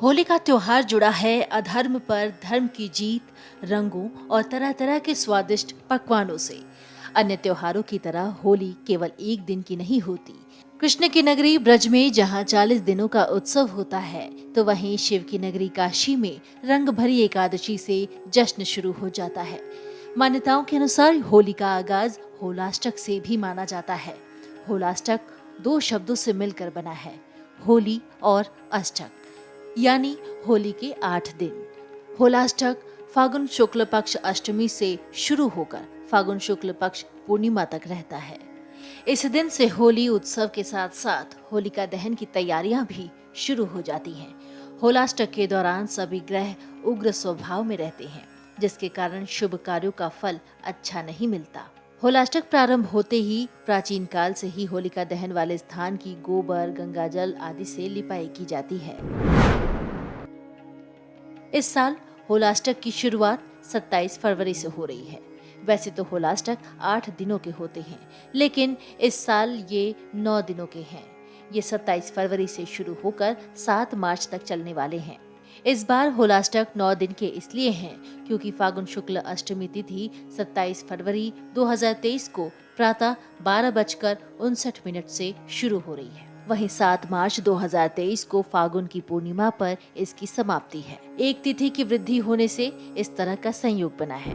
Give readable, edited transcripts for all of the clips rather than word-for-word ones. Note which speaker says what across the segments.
Speaker 1: होली का त्योहार जुड़ा है अधर्म पर धर्म की जीत, रंगों और तरह तरह के स्वादिष्ट पकवानों से। अन्य त्योहारों की तरह होली केवल एक दिन की नहीं होती। कृष्ण की नगरी ब्रज में जहाँ 40 दिनों का उत्सव होता है, तो वहीं शिव की नगरी काशी में रंग भरी एकादशी से जश्न शुरू हो जाता है। मान्यताओं के अनुसार होली का आगाज होलाष्टक से भी माना जाता है। होलाष्टक दो शब्दों से मिलकर बना है, होली और अष्टक, यानी होली के 8 दिन। होलाष्टक फागुन शुक्ल पक्ष अष्टमी से शुरू होकर फागुन शुक्ल पक्ष पूर्णिमा तक रहता है। इस दिन से होली उत्सव के साथ साथ होलिका दहन की तैयारियां भी शुरू हो जाती हैं। होलाष्टक के दौरान सभी ग्रह उग्र स्वभाव में रहते हैं, जिसके कारण शुभ कार्यों का फल अच्छा नहीं मिलता। होलाष्टक प्रारंभ होते ही प्राचीन काल से ही होलिका दहन वाले स्थान की गोबर, गंगाजल आदि से लिपाई की जाती है। इस साल होलाष्टक की शुरुआत 27 फरवरी से हो रही है। वैसे तो होलाष्टक 8 दिनों के होते हैं, लेकिन इस साल ये 9 दिनों के हैं। ये 27 फरवरी से शुरू होकर 7 मार्च तक चलने वाले हैं। इस बार होलाष्टक 9 दिन के इसलिए हैं क्योंकि फागुन शुक्ल अष्टमी तिथि 27 फरवरी 2023 को प्रातः 12:59 से शुरू हो रही है। वहीं 7 मार्च 2023 को फागुन की पूर्णिमा पर इसकी समाप्ति है। एक तिथि की वृद्धि होने से इस तरह का संयोग बना है।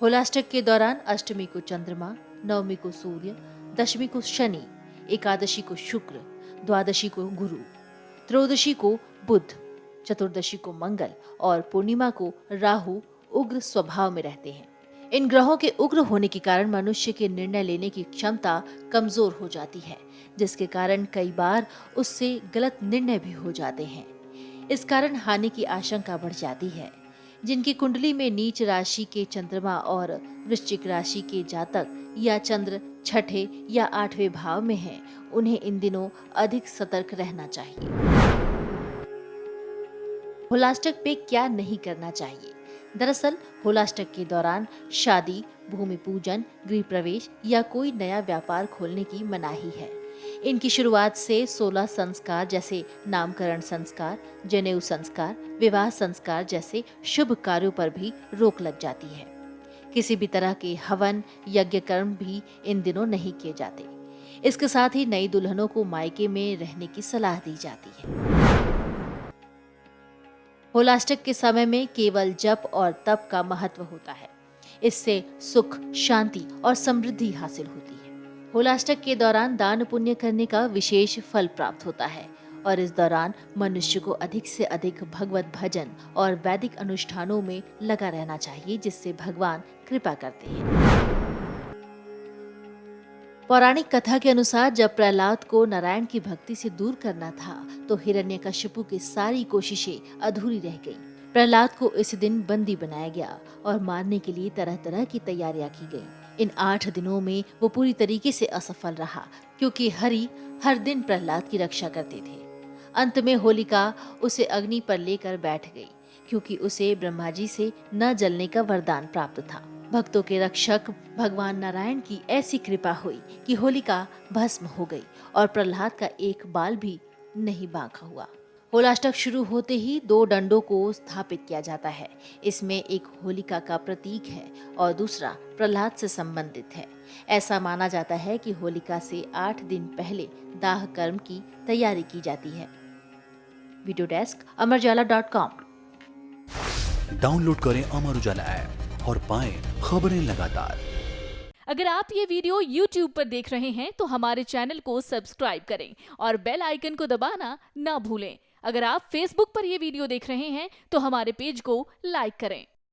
Speaker 1: होलाष्टक के दौरान अष्टमी को चंद्रमा, नवमी को सूर्य, दशमी को शनि, एकादशी को शुक्र, द्वादशी को गुरु, त्रयोदशी को बुध, चतुर्दशी को मंगल और पूर्णिमा को राहु उग्र स्वभाव में रहते हैं। इन ग्रहों के उग्र होने के कारण मनुष्य के निर्णय लेने की क्षमता कमजोर हो जाती है, जिसके कारण कई बार उससे गलत निर्णय भी हो जाते हैं। इस कारण हानि की आशंका बढ़ जाती है। जिनकी कुंडली में नीच राशि के चंद्रमा और वृश्चिक राशि के जातक या चंद्र छठे या 8वें भाव में हैं, उन्हें इन दिनों अधिक सतर्क रहना चाहिए। होलाष्टक पे क्या नहीं करना चाहिए? दरअसल होलाष्टक के दौरान शादी, भूमि पूजन, गृह प्रवेश या कोई नया व्यापार खोलने की मनाही है। इनकी शुरुआत से 16 संस्कार जैसे नामकरण संस्कार, जनेऊ संस्कार, विवाह संस्कार जैसे शुभ कार्यों पर भी रोक लग जाती है। किसी भी तरह के हवन, यज्ञ कर्म भी इन दिनों नहीं किए जाते। इसके साथ ही नई दुल्हनों को मायके में रहने की सलाह दी जाती है। होलाष्टक के समय में केवल जप और तप का महत्व होता है। इससे सुख, शांति और समृद्धि हासिल होती है। होलाष्टक के दौरान दान पुण्य करने का विशेष फल प्राप्त होता है और इस दौरान मनुष्य को अधिक से अधिक भगवत भजन और वैदिक अनुष्ठानों में लगा रहना चाहिए, जिससे भगवान कृपा करते हैं। पौराणिक कथा के अनुसार जब प्रहलाद को नारायण की भक्ति से दूर करना था, तो हिरण्यकशिपु की सारी कोशिशें अधूरी रह गईं। प्रहलाद को इस दिन बंदी बनाया गया और मारने के लिए तरह तरह की तैयारियां की गईं। इन 8 दिनों में वो पूरी तरीके से असफल रहा, क्योंकि हरि हर दिन प्रहलाद की रक्षा करते थे। अंत में होलिका उसे अग्नि पर लेकर बैठ गई, क्योंकि उसे ब्रह्मा जी से न जलने का वरदान प्राप्त था। भक्तों के रक्षक भगवान नारायण की ऐसी कृपा हुई कि होलिका भस्म हो गई और प्रहलाद का एक बाल भी नहीं बांका हुआ। होलाष्टक शुरू होते ही 2 डंडों को स्थापित किया जाता है। इसमें एक होलिका का प्रतीक है और दूसरा प्रहलाद से संबंधित है। ऐसा माना जाता है कि होलिका से 8 दिन पहले दाह कर्म की तैयारी की जाती है। Video desk amarujala.com।
Speaker 2: डाउनलोड करें अमर उजाला ऐप और पाएं खबरें लगातार।
Speaker 3: अगर आप ये वीडियो YouTube पर देख रहे हैं तो हमारे चैनल को सब्सक्राइब करें और बेल आइकन को दबाना ना भूलें। अगर आप Facebook पर ये वीडियो देख रहे हैं तो हमारे पेज को लाइक करें।